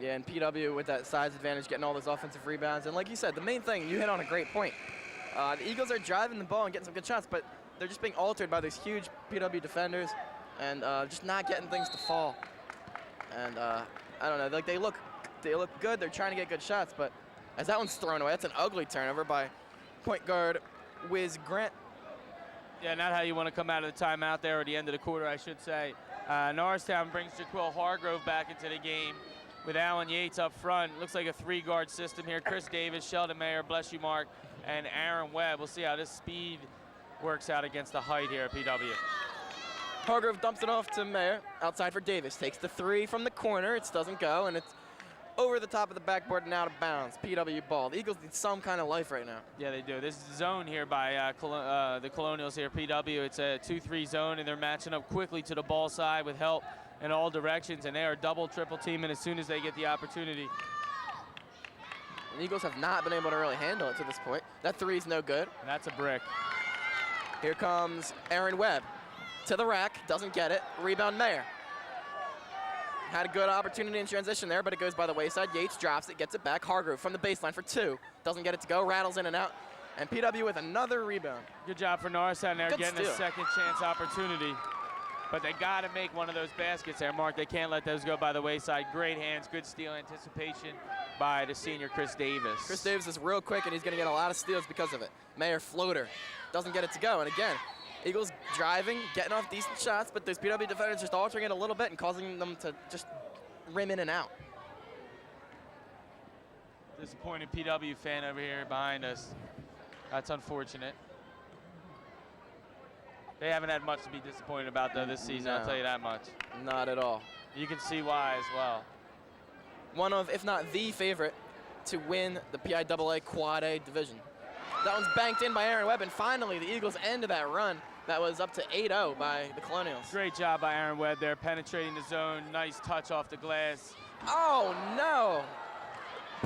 Yeah, and PW with that size advantage, getting all those offensive rebounds. And like you said, the main thing, you hit on a great point. The Eagles are driving the ball and getting some good shots, but they're just being altered by these huge PW defenders and just not getting things to fall. And I don't know, like they look good. They're trying to get good shots, but as that one's thrown away, that's an ugly turnover by point guard Wiz Grant. Yeah, not how you want to come out of the timeout there, or the end of the quarter, I should say. Norristown brings Jaquil Hargrove back into the game with Alan Yates up front. Looks like a three-guard system here. Chris Davis, Sheldon Mayer, bless you, Mark, and Aaron Webb. We'll see how this speed works out against the height here at PW. Hargrove dumps it off to Mayer, outside for Davis. Takes the three from the corner. It doesn't go, and it's over the top of the backboard and out of bounds. PW ball. The Eagles need some kind of life right now. Yeah, they do. This zone here by the Colonials here, PW. It's a 2-3 zone, and they're matching up quickly to the ball side with help in all directions, and they are double, triple teaming as soon as they get the opportunity. The Eagles have not been able to really handle it to this point. That three's no good. And that's a brick. Here comes Aaron Webb to the rack, doesn't get it. Rebound Mayer. Had a good opportunity in transition there, but it goes by the wayside. Yates drops it, gets it back. Hargrove from the baseline for two. Doesn't get it to go, rattles in and out. And PW with another rebound. Good job for Norristown there, getting steal. a second chance opportunity. But they got to make one of those baskets there, Mark. They can't let those go by the wayside. Great hands, good steal anticipation by the senior Chris Davis. Chris Davis is real quick, and he's going to get a lot of steals because of it. Mayer floater. Doesn't get it to go. And again, Eagles driving, getting off decent shots, but those PW defenders just altering it a little bit and causing them to just rim in and out. Disappointed PW fan over here behind us. That's unfortunate. They haven't had much to be disappointed about, though, this season, no. I'll tell you that much. Not at all. You can see why as well. One of, if not the favorite, to win the PIAA Quad A division. That one's banked in by Aaron Webb, and finally the Eagles ended that run. That was up to 8-0 by the Colonials. Great job by Aaron Webb there, penetrating the zone. Nice touch off the glass. Oh, no.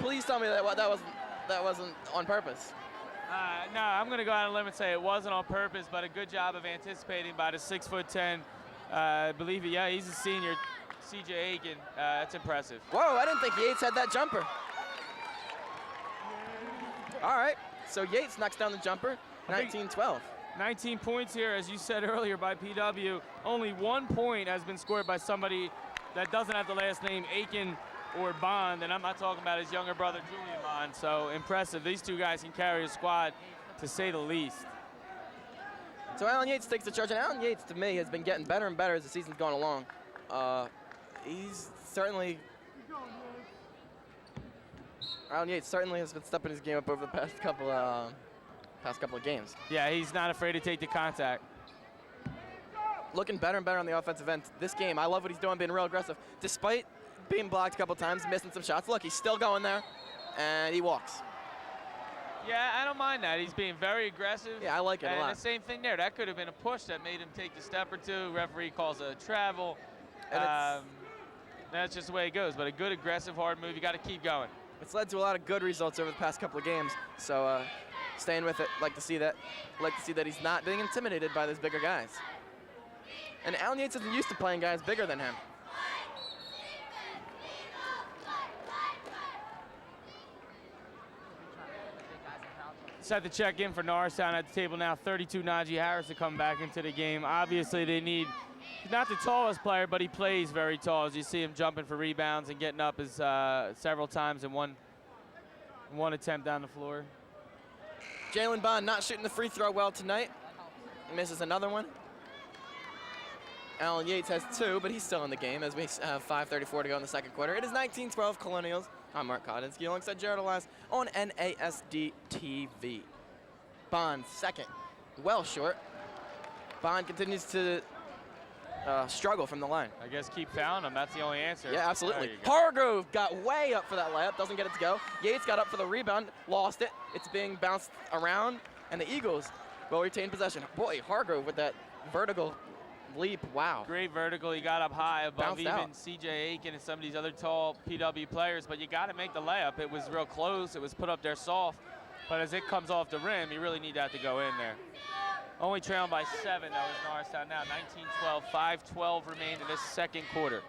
Please tell me that wasn't on purpose. No, I'm going to go out on a limb and say it wasn't on purpose, but a good job of anticipating by the 6'10". I believe it, yeah, he's a senior, C.J. Aiken. That's impressive. Whoa, I didn't think Yates had that jumper. All right, so Yates knocks down the jumper, 19-12. 19 points here, as you said earlier, by PW. Only 1 point has been scored by somebody that doesn't have the last name Aiken or Bond, and I'm not talking about his younger brother, Julian Bond. So impressive. These two guys can carry a squad, to say the least. So Alan Yates takes the charge, and Alan Yates, to me, has been getting better and better as the season's gone along. Alan Yates certainly has been stepping his game up over the past couple of games. Yeah, he's not afraid to take the contact. Looking better and better on the offensive end. This game, I love what he's doing, being real aggressive. Despite being blocked a couple times, missing some shots. Look, he's still going there, and he walks. Yeah, I don't mind that. He's being very aggressive. Yeah, I like it a lot. And the same thing there. That could have been a push that made him take a step or two. Referee calls a travel. That's just the way it goes. But a good, aggressive, hard move. You got to keep going. It's led to a lot of good results over the past couple of games. So staying with it, like to see that he's not being intimidated by those bigger guys. And Alan Yates isn't used to playing guys bigger than him. Set the check in for Norristown at the table now. 32 Najee Harris to come back into the game. Obviously, they need, he's not the tallest player, but he plays very tall. As you see him jumping for rebounds and getting up several times in one attempt down the floor. Jalen Bond not shooting the free throw well tonight. Misses another one. Alan Yates has two, but he's still in the game as we have 5:34 to go in the second quarter. It is 19-12 Colonials. I'm Mark Kodinsky alongside Jared Elias on NASD TV. Bond second, well short. Bond continues to struggle from the line. I guess keep fouling him. That's the only answer. Yeah, absolutely. Hargrove got way up for that layup. Doesn't get it to go. Yates got up for the rebound. Lost it. It's being bounced around. And the Eagles will retain possession. Boy, Hargrove with that vertical leap. Wow. Great vertical. He got up high above Bounced even out. C.J. Aiken and some of these other tall PW players. But you got to make the layup. It was real close. It was put up there soft. But as it comes off the rim, you really need that to go in there. Only trailing by 7, that was Norristown now. 19-12, 5:12 remain in this second quarter.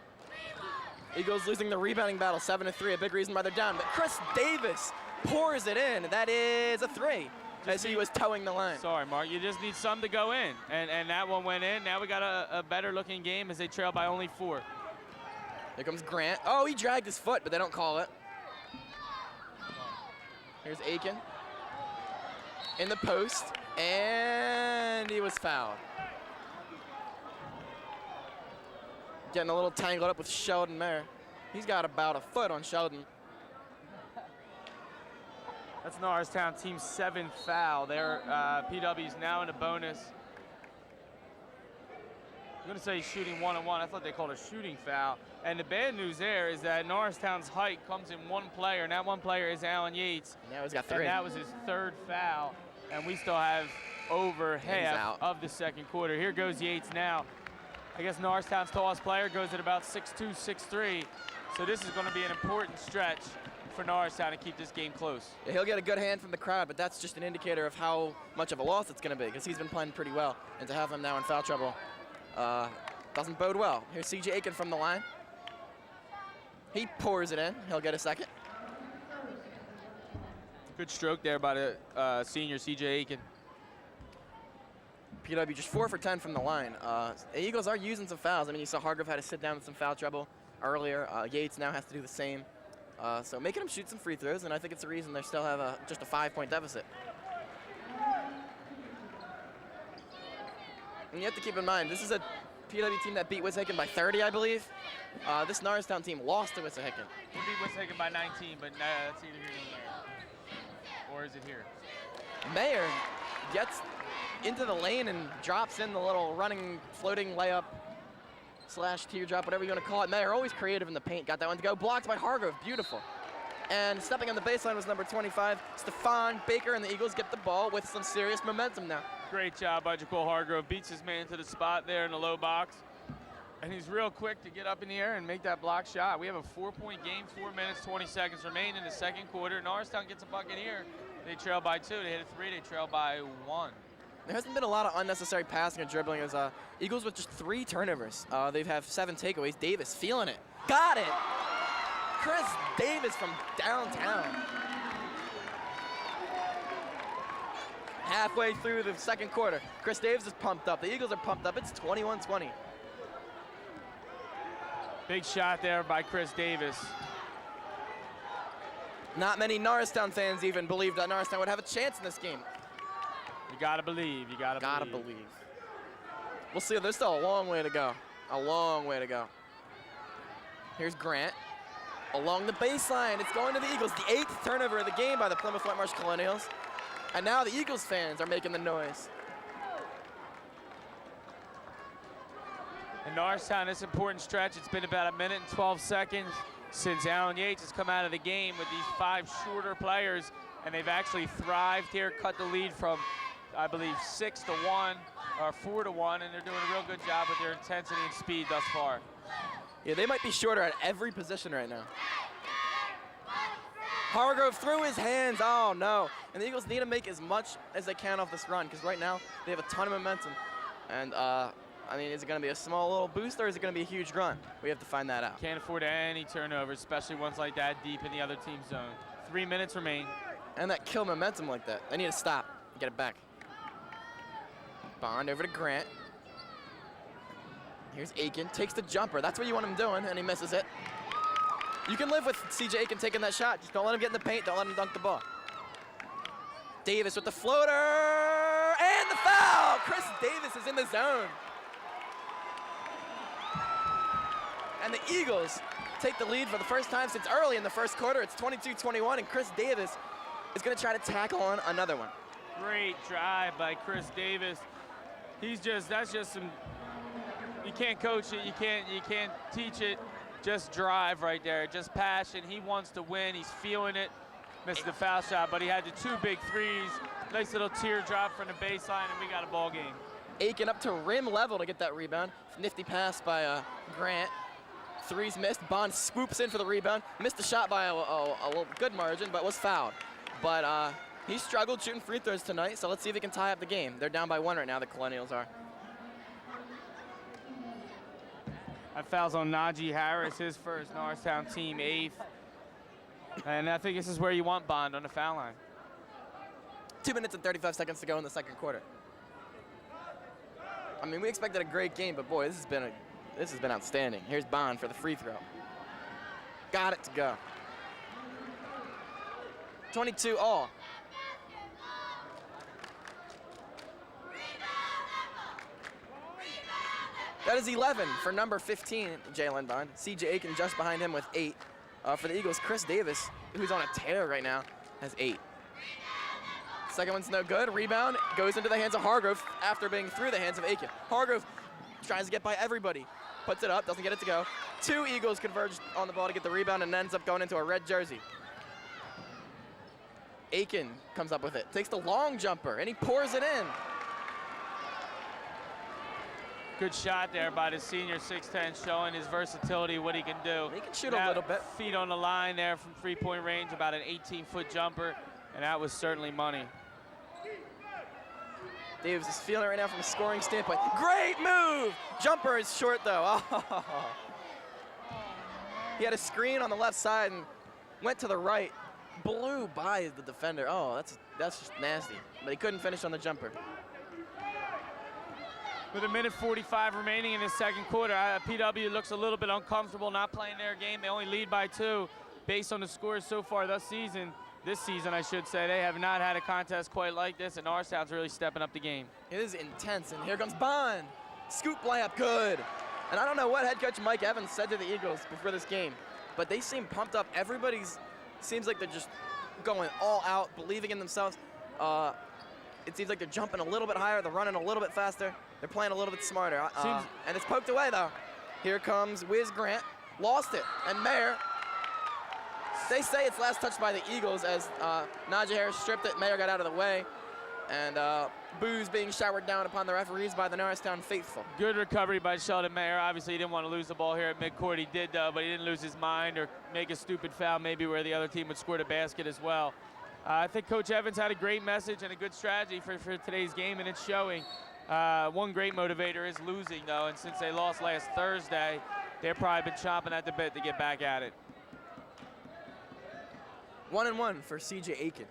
Eagles losing the rebounding battle, 7-3, a big reason why they're down. But Chris Davis pours it in, and that is a 3, as he was towing the line. Sorry, Mark, you just need some to go in, and that one went in. Now we got a better looking game as they trail by only 4. Here comes Grant. Oh, he dragged his foot, but they don't call it. Here's Aiken in the post, and he was fouled. Getting a little tangled up with Sheldon Mayer. He's got about a foot on Sheldon. That's Norristown team's 7th foul. Their PW's now in a bonus. I'm gonna say shooting 1-on-1. I thought they called a shooting foul. And the bad news there is that Norristown's height comes in one player, and that one player is Alan Yates. Now he's got 3. And that was his 3rd foul. And we still have over half of the second quarter. Here goes Yates now. I guess Norristown's tallest player goes at about 6'2", 6'3". So this is going to be an important stretch for Norristown to keep this game close. Yeah, he'll get a good hand from the crowd, but that's just an indicator of how much of a loss it's going to be, because he's been playing pretty well. And to have him now in foul trouble doesn't bode well. Here's C.J. Aiken from the line. He pours it in. He'll get a second. Good stroke there by the senior C.J. Aiken. PW just 4 for 10 from the line. The Eagles are using some fouls. I mean, you saw Hargrove had to sit down with some foul trouble earlier. Yates now has to do the same. So making them shoot some free throws, and I think it's the reason they still have just a 5-point deficit. And you have to keep in mind, this is a PW team that beat Wissahickon by 30, I believe. This Norristown team lost to Wissahickon. They beat Wissahickon by 19, but that's either here or there. Or is it here? Mayer gets into the lane and drops in the little running, floating layup / teardrop, whatever you want to call it. Mayer always creative in the paint. Got that one to go. Blocked by Hargrove. Beautiful. And stepping on the baseline was number 25, Stephon Baker, and the Eagles get the ball with some serious momentum now. Great job by Jaquil Hargrove. Beats his man to the spot there in the low box. And he's real quick to get up in the air and make that block shot. We have a 4-point game, 4 minutes, 20 seconds remain in the second quarter. Norristown gets a bucket here. They trail by 2. They hit a 3. They trail by 1. There hasn't been a lot of unnecessary passing and dribbling as Eagles with just 3 turnovers. They have 7 takeaways. Davis feeling it. Got it! Chris Davis from downtown. Halfway through the second quarter, Chris Davis is pumped up. The Eagles are pumped up. It's 21-20. Big shot there by Chris Davis. Not many Norristown fans even believed that Norristown would have a chance in this game. You gotta believe. You gotta believe. We'll see. There's still a long way to go. A long way to go. Here's Grant. Along the baseline, it's going to the Eagles. The 8th turnover of the game by the Plymouth White Marsh Colonials. And now the Eagles fans are making the noise. In Norristown, this important stretch, it's been about 1 minute and 12 seconds since Alan Yates has come out of the game with these 5 shorter players, and they've actually thrived here, cut the lead from, I believe, 6-1 or 4-1, and they're doing a real good job with their intensity and speed thus far. Yeah, they might be shorter at every position right now. Hargrove threw his hands. Oh, no. And the Eagles need to make as much as they can off this run, because right now they have a ton of momentum. And, I mean, is it going to be a small little boost, or is it going to be a huge run? We have to find that out. Can't afford any turnovers, especially ones like that deep in the other team's zone. 3 minutes remain. And that kill momentum like that. They need to stop and get it back. Bond over to Grant. Here's Aiken, takes the jumper. That's what you want him doing, and he misses it. You can live with C.J. Aiken taking that shot. Just don't let him get in the paint. Don't let him dunk the ball. Davis with the floater, and the foul! Chris Davis is in the zone. And the Eagles take the lead for the first time since early in the first quarter. It's 22-21, and Chris Davis is going to try to tackle on another one. Great drive by Chris Davis. That's just some, you can't coach it, you can't teach it. Just drive right there, just passion. He wants to win, he's feeling it. Missed the foul shot, but he had the 2 big threes. Nice little teardrop from the baseline, and we got a ball game. Aiken up to rim level to get that rebound. Nifty pass by Grant. Threes missed. Bond swoops in for the rebound. Missed the shot by a good margin, but was fouled. But he struggled shooting free throws tonight, so let's see if he can tie up the game. They're down by 1 right now, the Colonials are. That foul's on Najee Harris, his first. Norristown team 8th. And I think this is where you want Bond on the foul line. 2 minutes and 35 seconds to go in the second quarter. I mean, we expected a great game, but boy, this has been outstanding. Here's Bond for the free throw. Got it to go. 22 all. That is 11 for number 15, Jalen Bond. C.J. Aiken just behind him with 8. For the Eagles, Chris Davis, who's on a tear right now, has 8. Second one's no good. Rebound goes into the hands of Hargrove after being through the hands of Aiken. Hargrove tries to get by everybody. Puts it up, doesn't get it to go. 2 Eagles converge on the ball to get the rebound and ends up going into a red jersey. Aiken comes up with it, takes the long jumper, and he pours it in. Good shot there by the senior 6'10", showing his versatility, what he can do. He can shoot a little bit. Feet on the line there from three-point range, about an 18-foot jumper, and that was certainly money. Davis is feeling it right now from a scoring standpoint. Great move! Jumper is short, though. Oh. He had a screen on the left side and went to the right. Blew by the defender. Oh, that's just nasty. But he couldn't finish on the jumper. With 1:45 remaining in the second quarter, PW looks a little bit uncomfortable not playing their game. They only lead by 2 based on the scores so far this season, I should say. They have not had a contest quite like this, and Norristown's really stepping up the game. It is intense, and here comes Bond. Scoop layup, good. And I don't know what head coach Mike Evans said to the Eagles before this game, but they seem pumped up. Seems like they're just going all out, believing in themselves. It seems like they're jumping a little bit higher, they're running a little bit faster, they're playing a little bit smarter. And it's poked away, though. Here comes Wiz Grant, lost it, and Mayer. They say it's last touched by the Eagles as Najee Harris stripped it, Mayer got out of the way, and boos being showered down upon the referees by the Norristown faithful. Good recovery by Sheldon Mayer. Obviously, he didn't want to lose the ball here at midcourt. He did, though, but he didn't lose his mind or make a stupid foul maybe where the other team would score the basket as well. I think Coach Evans had a great message and a good strategy for today's game, and it's showing. One great motivator is losing, though, and since they lost last Thursday, they've probably been chomping at the bit to get back at it. 1-1 for C.J. Aiken.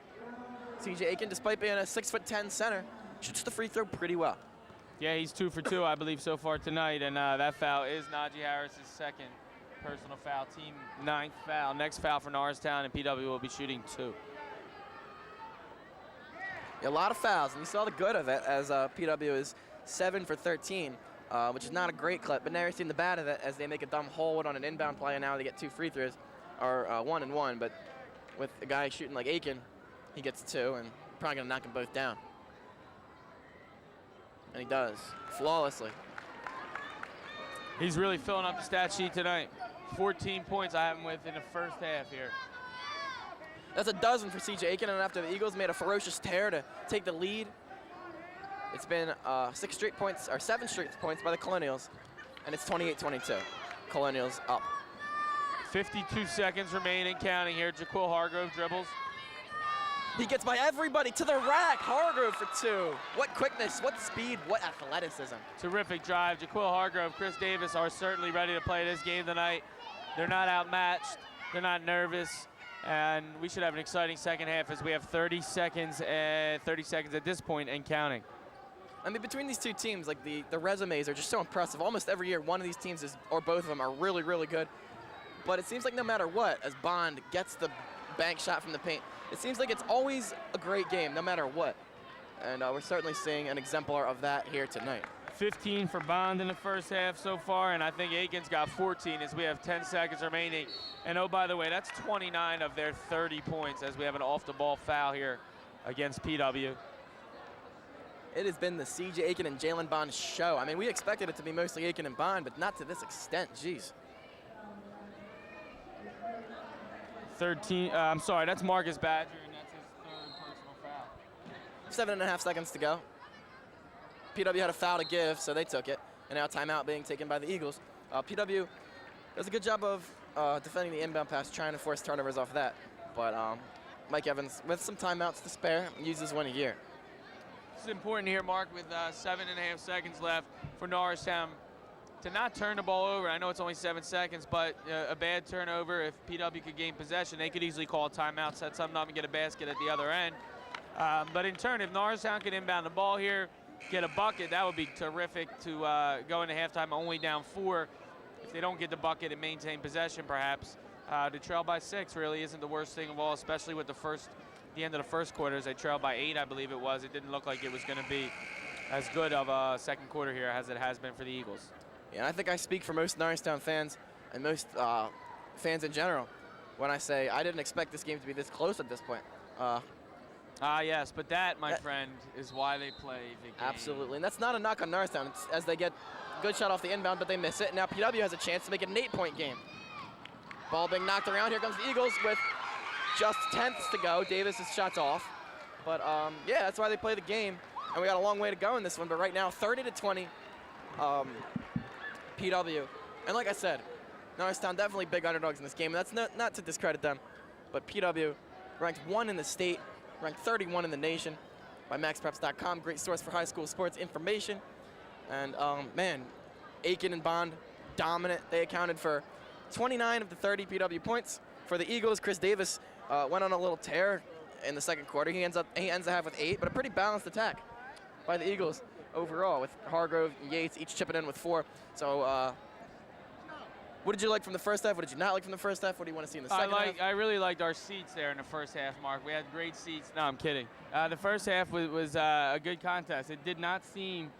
C.J. Aiken, despite being a 6'10" center, shoots the free throw pretty well. Yeah, he's 2 for 2, I believe, so far tonight, and that foul is Najee Harris's second personal foul, team 9th foul. Next foul for Norristown, and PW will be shooting 2. A lot of fouls, and you saw the good of it as PW is 7 for 13, which is not a great clip, but now you're seeing the bad of it as they make a dumb hold on an inbound play, and now they get 2 free throws, or 1-1, but with a guy shooting like Aiken, he gets 2, and probably gonna knock them both down. And he does, flawlessly. He's really filling up the stat sheet tonight. 14 points I have him with in the first half here. That's a dozen for C.J. Aiken, and after the Eagles made a ferocious tear to take the lead, it's been 7 straight points by the Colonials, and it's 28-22. Colonials up. 52 seconds remaining, counting here. Jaquil Hargrove dribbles. He gets by everybody to the rack. Hargrove for 2. What quickness, what speed, what athleticism. Terrific drive. Jaquil Hargrove, Chris Davis are certainly ready to play this game tonight. They're not outmatched. They're not nervous. And we should have an exciting second half as we have 30 seconds at this point and counting. I mean, between these two teams, like the resumes are just so impressive. Almost every year, one of these teams or both of them are really, really good. But it seems like no matter what, as Bond gets the bank shot from the paint, it seems like it's always a great game, no matter what. And we're certainly seeing an exemplar of that here tonight. 15 for Bond in the first half so far, and I think Aiken's got 14 as we have 10 seconds remaining. And oh, by the way, that's 29 of their 30 points as we have an off-the-ball foul here against PW. It has been the C.J. Aiken and Jalen Bond show. I mean, we expected it to be mostly Aiken and Bond, but not to this extent, jeez. 13, I'm sorry, that's Marcus Badger, and that's his 3rd personal foul. 7.5 seconds to go. PW had a foul to give, so they took it. And now timeout being taken by the Eagles. PW does a good job of defending the inbound pass, trying to force turnovers off that. But Mike Evans, with some timeouts to spare, uses one a year. This is important here, Mark, with 7.5 seconds left for Norristown to not turn the ball over. I know it's only 7 seconds, but a bad turnover, if PW could gain possession, they could easily call a timeout, set something up, and get a basket at the other end. But in turn, if Norristown could inbound the ball here, get a bucket, that would be terrific to go into halftime only down 4. If they don't get the bucket and maintain possession, perhaps, to trail by 6 really isn't the worst thing of all, especially with the end of the first quarter, as they trailed by 8, I believe it was. It didn't look like it was going to be as good of a second quarter here as it has been for the Eagles. Yeah, I think I speak for most Norristown fans and most fans in general when I say I didn't expect this game to be this close at this point. Yes, but that, my friend, is why they play the game. Absolutely, and that's not a knock on Norristown. It's as they get good shot off the inbound, but they miss it. Now PW has a chance to make it an 8-point game. Ball being knocked around. Here comes the Eagles with just tenths to go. Davis's shot's off. But yeah, that's why they play the game. And we got a long way to go in this one, but right now 30-20. PW. And like I said, Norristown definitely big underdogs in this game. And that's not to discredit them, but PW ranked 1 in the state, ranked 31 in the nation by MaxPreps.com. Great source for high school sports information. And man, Aiken and Bond dominant. They accounted for 29 of the 30 PW points. For the Eagles, Chris Davis went on a little tear in the second quarter. He ends the half with 8, but a pretty balanced attack by the Eagles overall, with Hargrove and Yates each chipping in with 4. So what did you like from the first half? What did you not like from the first half? What do you want to see in the second half? I really liked our seats there in the first half, Mark. We had great seats. No, I'm kidding. The first half was a good contest. It did not seem,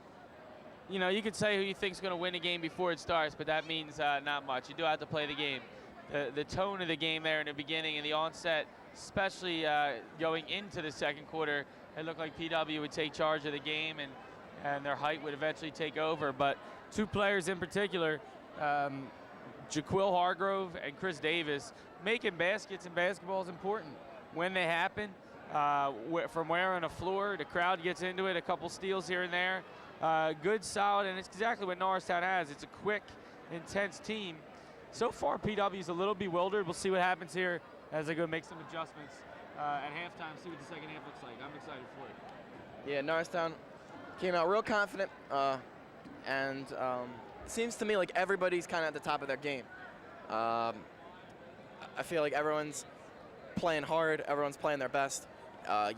you could say who you think is going to win a game before it starts, but that means not much. You do have to play the game. The tone of the game there in the beginning and the onset, especially going into the second quarter, it looked like PW would take charge of the game and their height would eventually take over. But 2 players in particular, Jaquil Hargrove and Chris Davis, making baskets in basketball is important. When they happen, from where on the floor, the crowd gets into it, a couple steals here and there. Good, solid, and it's exactly what Norristown has. It's a quick, intense team. So far, PW's a little bewildered. We'll see what happens here as they go make some adjustments at halftime, see what the second half looks like. I'm excited for it. Yeah, Norristown came out real confident, and it seems to me like everybody's kind of at the top of their game. I feel like everyone's playing hard, everyone's playing their best.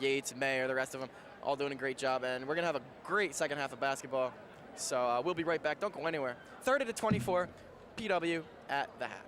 Yates, Mayer, the rest of them, all doing a great job, and we're gonna have a great second half of basketball. So we'll be right back. Don't go anywhere. 30-24, PW at the half.